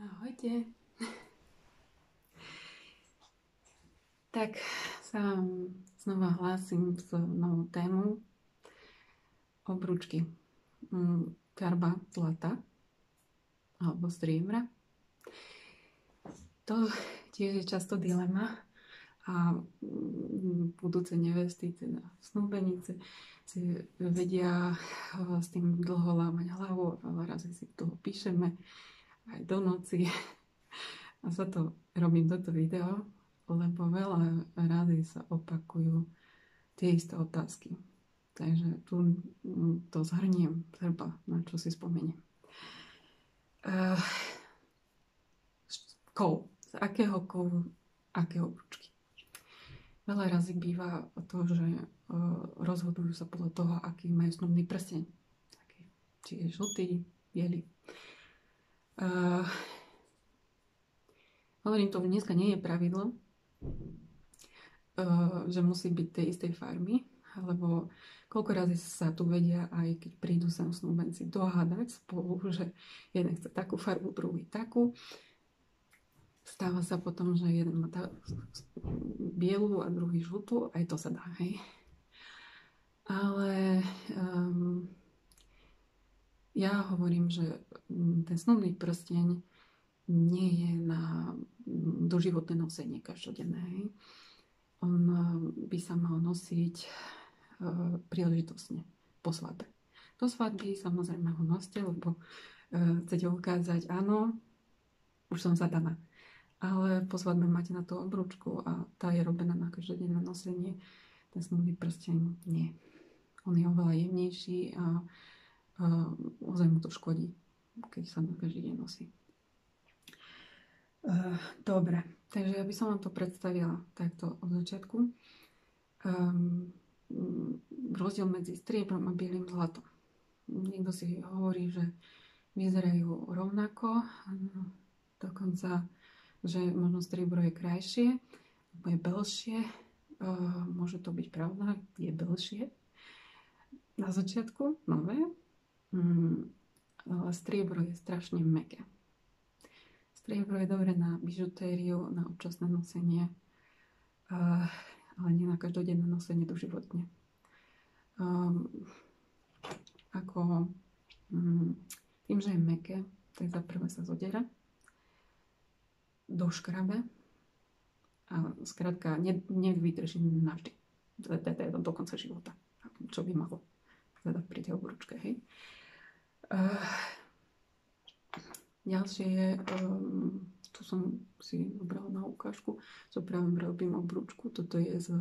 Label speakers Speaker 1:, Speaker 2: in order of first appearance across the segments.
Speaker 1: Ahojte. Tak sa znova hlásim s novou tému obručky. Farba zlata alebo striebra. To tiež je často dilema a budúce nevesty, teda snúbenice, si vedia s tým dlho lámať hlavu a veľa razy si toho píšeme aj do noci. A sa to robím toto video, lebo veľa razy sa opakujú tie isté otázky. Takže tu to zhrniem, zhruba, na čo si spomeniem. Kov. Z akého kovu, aké obručky? Veľa razy býva to, že rozhodujú sa podľa toho, aký majú snubný prsteň. Či je žltý, biely. Hovorím to, že dneska nie je pravidlo, že musí byť tej istej farby, lebo koľko razy sa tu vedia, aj keď prídu sem snúbenci, dohádať spolu, že jeden chce takú farbu, druhý takú. Stáva sa potom, že jeden má bielu a druhý žltú, aj to sa dá, hej. Ale ja hovorím, že ten snubný prsteň nie je na doživotné nosenie každodenné, hej. On by sa mal nosiť príležitostne po svadbe. Do svadby samozrejme ho noste, lebo chcete ukázať, áno, už som zadaná. Ale po svadbe máte na to obručku a tá je robená na každodenné nosenie. Ten snubný prsteň nie. On je oveľa jemnejší a ozaj mu to škodí, keď sa na každý deň nosí. Dobre, takže ja by som vám to predstavila takto od začiatku. Rozdiel medzi striebrom a bielým zlatom. Niekto si hovorí, že vyzerajú rovnako, dokonca, že možno striebro je krajšie, alebo je belšie. Môže to byť pravda, je belšie na začiatku, nové, ale striebro je strašne mäkké. Striebro je dobré na bižutériu, na občasné nosenie, ale nie na každodenné nosenie doživotne. Tým, že je mäkké, tak za prvé sa zodiera, doškrabe a skrátka nevydrží navždy, do konca života, čo by malo teda pri tej obručke, hej. Ďalšie je, tu som si vybrala na ukážku, čo práve robím obručku. Toto je z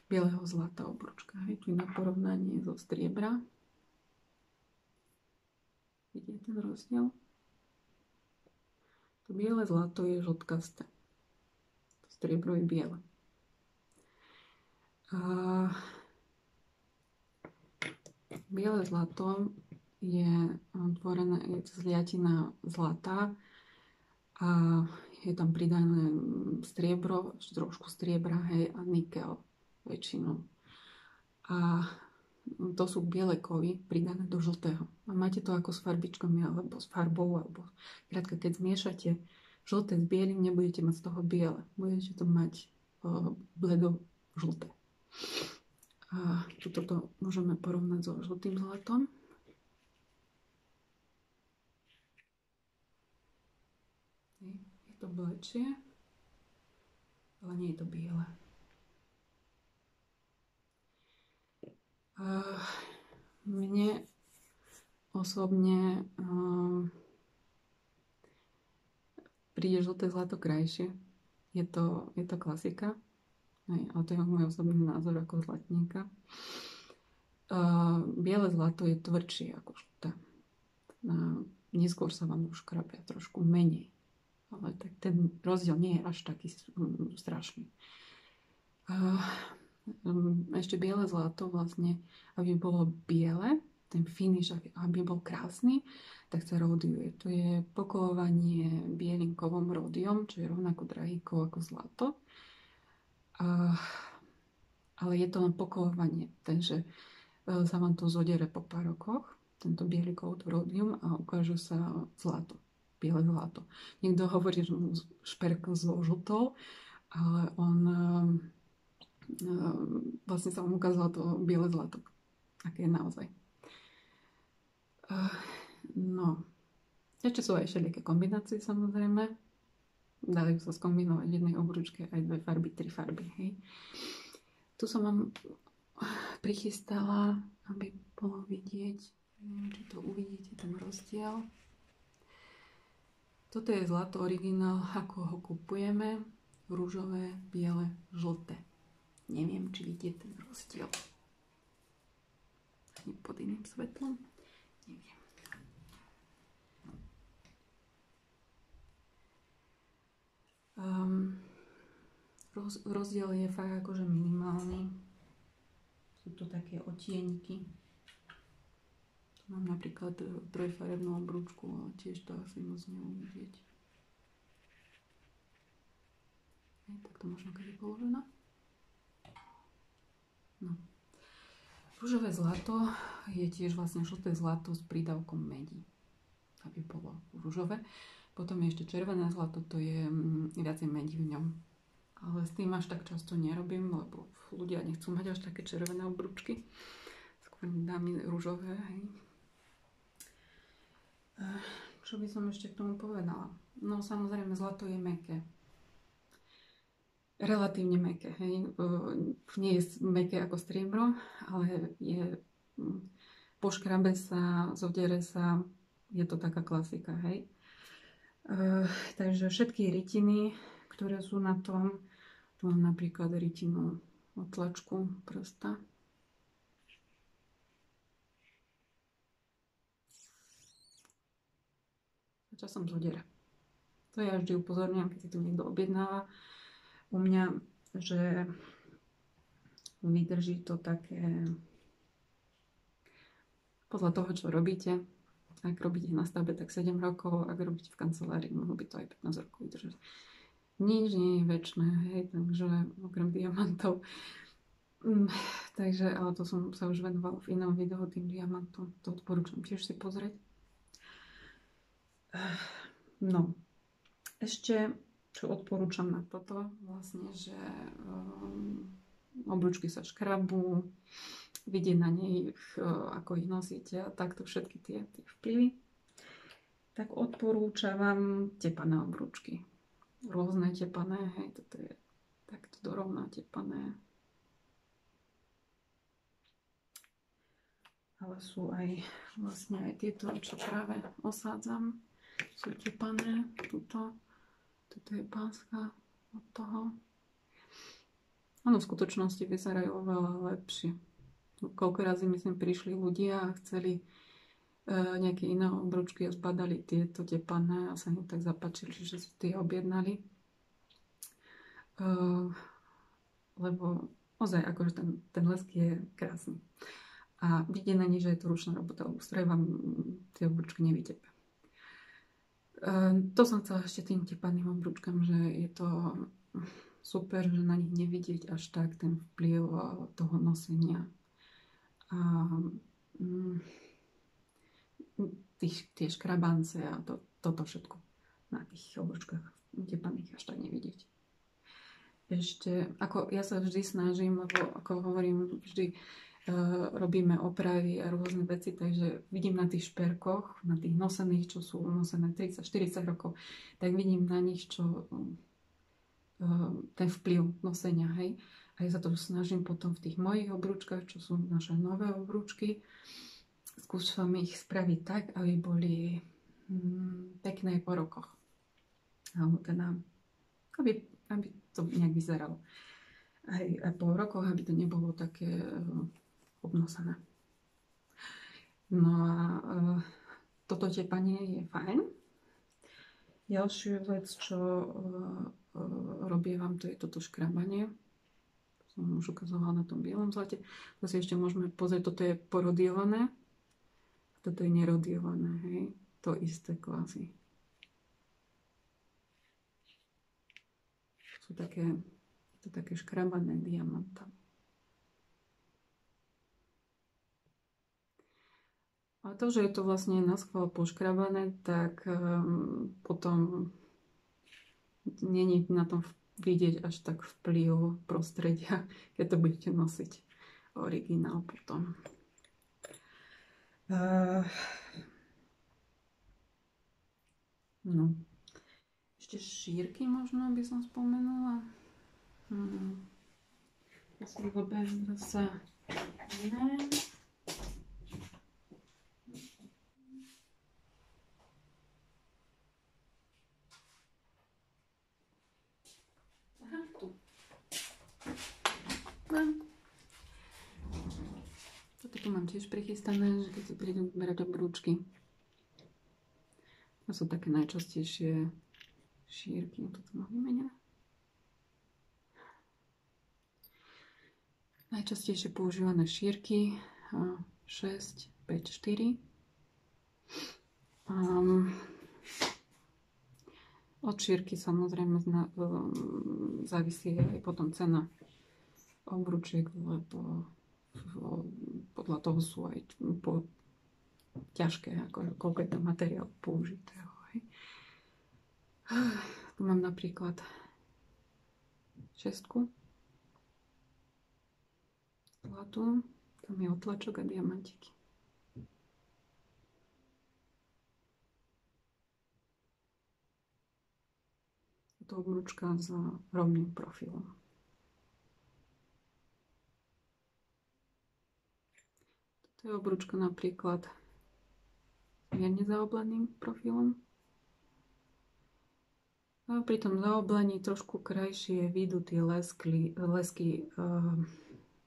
Speaker 1: bieleho zlata obručka. Hej. Tu je na porovnanie zo striebra. Vidíte ten rozdiel? To biele zlato je žltkasté. To striebro je biele. Biele zlato je tvorené z liatina zlata a je tam pridané striebro, trošku striebra, hej, a nikel väčšinou. A to sú biele kovy pridané do žltého. A máte to ako s farbičkami alebo s farbou, alebo krátka, keď zmiešate žlté s bielým, nebudete mať z toho biele. Budete to mať bledo žlté. A toto môžeme porovnať so žltým zlatom. Je to blečie, ale nie je to biele. Mne osobne príde žlté zlato krajšie. Je to klasika, ale to je môj osobný názor ako zlatníka. Biele zlato je tvrdšie ako žlté. Neskôr sa vám už krapia trošku menej. Ale tak ten rozdiel nie je až taký strašný. Ešte biele zlato vlastne, aby bolo biele, ten finish, aby bol krásny, tak sa ródiuje. To je pokovovanie bielým kovom ródiom, čo je rovnako drahý kov ako zlato. Ale je to len pokovovanie, takže sa vám to zodere po pár rokoch, tento biely kov, ródium, a ukáže sa zlato. biele zlato. Niekto hovorí, že mu šperk zložutol, ale on vlastne sa mu ukázalo to biele zlato, aké je naozaj. No, ešte sú aj všelijaké kombinácie samozrejme. Dajú sa skombinovať v jednej obrúčke aj 2 farby, 3 farby. Hej. Tu som vám prichystala, aby bolo vidieť, neviem, či to uvidíte, ten rozdiel. Toto je zlato originál, ako ho kupujeme. Ružové, biele, žlté. Neviem, či vidíte ten rozdiel. Ani pod iným svetlom. Neviem. Rozdiel je fakt akože minimálny. Sú to také odtienky. Tu mám napríklad trojfarebnú obrúčku, ale tiež to asi moc neuvidieť. Tak to možno keď je položená. No. Ružové zlato je tiež vlastne žlté zlato s prídavkom medí, aby bolo ružové. Potom je ešte červené zlato, to je viacej medí v ňom. Ale s tým až tak často nerobím, lebo ľudia nechcú mať až také červené obrúčky. Skôr dámy ružové. Hej. Čo by som ešte k tomu povedala? No samozrejme, zlato je mäkké. Relatívne mäkké. Hej. Nie je mäkké ako striebro, ale je poškrabe sa, zodere sa, je to taká klasika. Hej. Takže všetky rytiny, ktoré sú na tom, tu mám napríklad rytinu od tlačku prsta. Časom zodera. To ja vždy upozorňujem, keď si tu niekto objednáva u mňa, že vydrží to také podľa toho, čo robíte. Ak robíte na stavbe, tak 7 rokov, ak robíte v kancelárii, mohlo by to aj 15 rokov vydržať. Nič nie je večné, hej, takže okrem diamantov. Takže, ale to som sa už venovala v inom videu tým diamantom, to odporúčam tiež si pozrieť. No, ešte čo odporúčam na toto, vlastne, že obrúčky sa škrabú, vidieť na nej, ako ich nosíte a takto všetky tie vplyvy. Tak odporúčam vám tepané obrúčky. Rôzne tepané, hej, toto je takto dorovná tepané. Ale sú aj vlastne aj tieto, čo práve osádzam, sú tepané. Toto je páska od toho. Ono v skutočnosti vyzerajú oveľa lepšie. Koľko razy, myslím, prišli ľudia a chceli nejaké iné obrúčky a zbadali tieto tepané a sa im tak zapáčili, že si tie objednali. Lebo ozaj, akože ten lesk je krásny. A vidieť na nej, že je to ručná robota, lebo stroj vám tie obrúčky nevytepia. To som chcela ešte tým tepaným obrúčkam, že je to super, že na nich nevidieť až tak ten vplyv toho nosenia. A tie škrabance a toto všetko na tých obrúčkach tepaných až tak nevidieť. Ešte, ako ja sa vždy snažím, lebo ako hovorím, vždy robíme opravy a rôzne veci, takže vidím na tých šperkoch, na tých nosených, čo sú nosené 30-40 rokov, tak vidím na nich, čo ten vplyv nosenia, hej. A ja sa to snažím potom v tých mojich obrúčkach, čo sú naše nové obrúčky, skúšam ich spraviť tak, aby boli pekné po rokoch. Alebo teda, aby to nejak vyzeralo. Aj po rokoch, aby to nebolo také obnosené. No a toto tepanie je fajn. Ďalšiu vec, čo robievam, to je toto škrabanie. To som už ukazovala na tom bielom zlate. To si ešte môžeme pozrieť, toto je porodiované. A toto je nerodiované, hej. To isté kvázi. Sú také škrabané diamantami. A to, že je to vlastne naschvál poškrabané, tak potom není na tom vidieť až tak vplyv prostredia, keď to budete nosiť originál potom. No. Ešte šírky možno by som spomenula. Ja si vyberiem zase iné. Aha, tu. Toto tu mám tiež prichystané, že keď si prídu berať obrúčky. To sú také najčastejšie šírky. Toto mám vymenené. Najčastejšie používané šírky 6, 5, 4. Od šírky samozrejme závisí aj potom cena obručiek, lebo podľa toho sú aj ťažké, koľko je tam materiál použitého. Tu mám napríklad 6. Zlatú, tam je otlačok a diamantiky. Je to obručka s rovným profilom. Toto je obručka napríklad s mierne zaobleným profilom. A pri tom zaoblení trošku krajšie výjdu tie lesky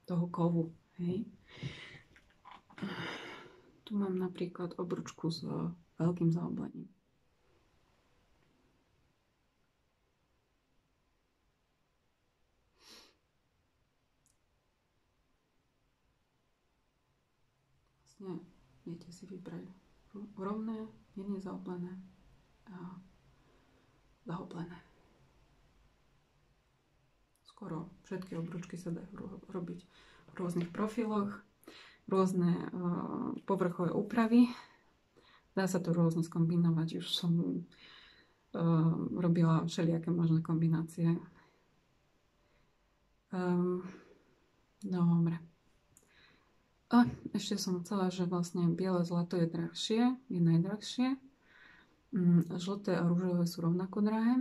Speaker 1: toho kovu. Hej. Tu mám napríklad obručku s veľkým zaoblením. Vlastne viete si vybrať rovné, mierne zaoblené a zaoblené. Skoro všetky obručky sa dajú robiť v rôznych profiloch, rôzne povrchové úpravy. Dá sa to rôzne skombinovať. Už som robila všelijaké možné kombinácie. Dobre. A ešte som chcela, že vlastne biele zlato je drahšie, je najdrahšie. Žlté a ružové sú rovnako drahé.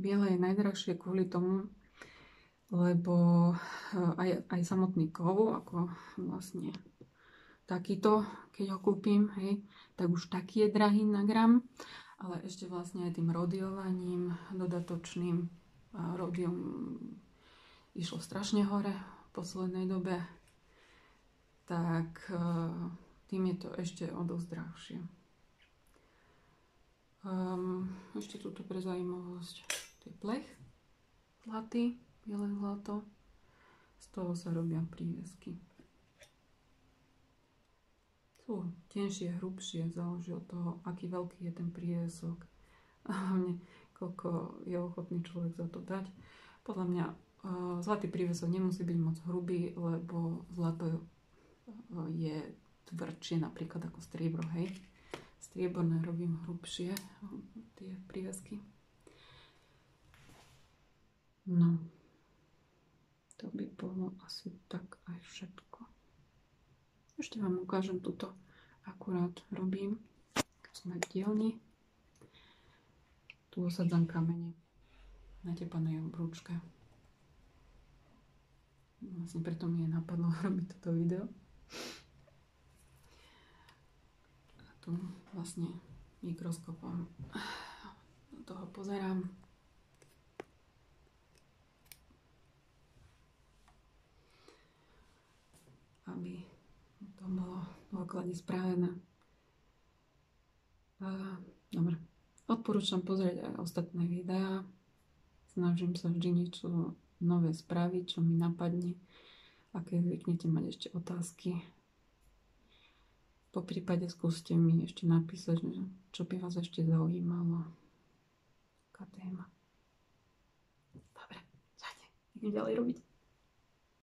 Speaker 1: Biele je najdrahšie kvôli tomu, lebo aj samotný kov, ako vlastne takýto, keď ho kúpim, hej, tak už taký je drahý na gram, ale ešte vlastne aj tým rodiovaním dodatočným, rodium išlo strašne hore v poslednej dobe, tak tým je to ešte o dosť drahšie. Ešte túto pre zaujímavosť. To je plech zlatý, biele zlato. Z toho sa robia prívesky. Sú tenšie, hrubšie, záleží od toho, aký veľký je ten prívesok. A hlavne, koľko je ochotný človek za to dať. Podľa mňa zlatý prívesok nemusí byť moc hrubý, lebo zlato je tvrdšie napríklad ako striebro, hej. Strieborné robím hrubšie, tie prívesky. No, to by bolo asi tak aj všetko. Ešte vám ukážem túto, akurát robím, keď sme v dielni. Tu osadzam kamene na tepanej obrúčke. Vlastne preto mi je napadlo robiť toto video. A tu vlastne mikroskopom do toho pozerám. Aby to bolo dôkladne spravené. Dobre. Odporúčam pozrieť aj ostatné videá. Snažím sa vždy niečo nové spraviť, čo mi napadne. Aké zvyknete mať ešte otázky. Po prípade skúste mi ešte napísať, čo by vás ešte zaujímalo. Taká téma. Dobre, čaute. Idem ďalej robiť.